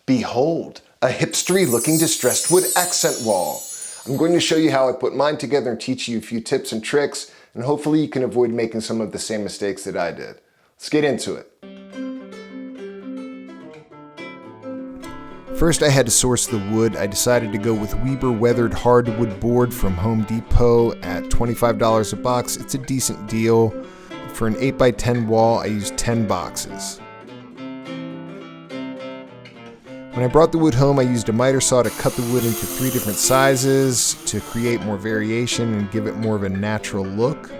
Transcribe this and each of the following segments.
Behold, a hipstery looking distressed wood accent wall. I'm going to show you how I put mine together and teach you a few tips and tricks, and hopefully you can avoid making some of the same mistakes that I did. Let's get into it. First, I had to source the wood. I decided to go with Weber weathered hardwood board from Home Depot at $25 a box. It's a decent deal. For an 8x10 wall, I used 10 boxes. When I brought the wood home, I used a miter saw to cut the wood into 3 different sizes to create more variation and give it more of a natural look.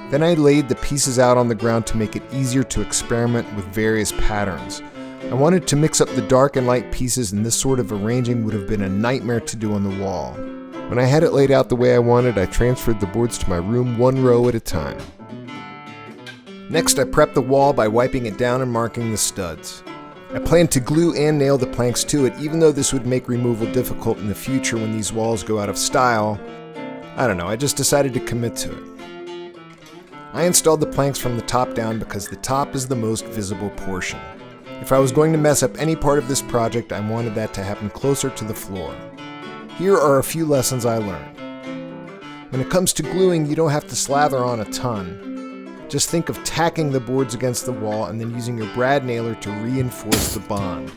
Then I laid the pieces out on the ground to make it easier to experiment with various patterns. I wanted to mix up the dark and light pieces, and this sort of arranging would have been a nightmare to do on the wall. When I had it laid out the way I wanted, I transferred the boards to my room 1 row at a time. Next, I prepped the wall by wiping it down and marking the studs. I planned to glue and nail the planks to it, even though this would make removal difficult in the future when these walls go out of style. I don't know, I just decided to commit to it. I installed the planks from the top down because the top is the most visible portion. If I was going to mess up any part of this project, I wanted that to happen closer to the floor. Here are a few lessons I learned. When it comes to gluing, you don't have to slather on a ton. Just think of tacking the boards against the wall and then using your brad nailer to reinforce the bond.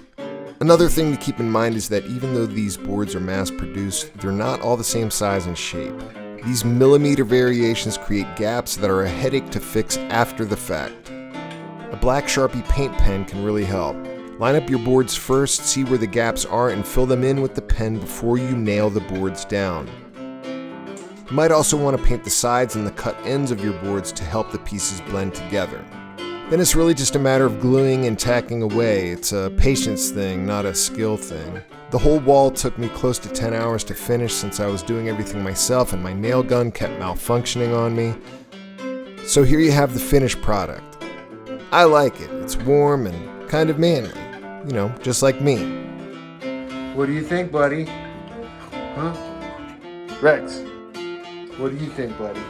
Another thing to keep in mind is that even though these boards are mass-produced, they're not all the same size and shape. These millimeter variations create gaps that are a headache to fix after the fact. A black Sharpie paint pen can really help. Line up your boards first, see where the gaps are, and fill them in with the pen before you nail the boards down. You might also want to paint the sides and the cut ends of your boards to help the pieces blend together. Then it's really just a matter of gluing and tacking away. It's a patience thing, not a skill thing. The whole wall took me close to 10 hours to finish since I was doing everything myself and my nail gun kept malfunctioning on me. So here you have the finished product. I like it. It's warm and kind of manly. You know, just like me. What do you think, buddy? Huh? Rex, what do you think, buddy?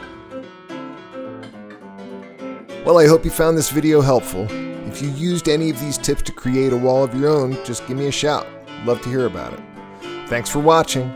Well, I hope you found this video helpful. If you used any of these tips to create a wall of your own, just give me a shout. Love to hear about it. Thanks for watching.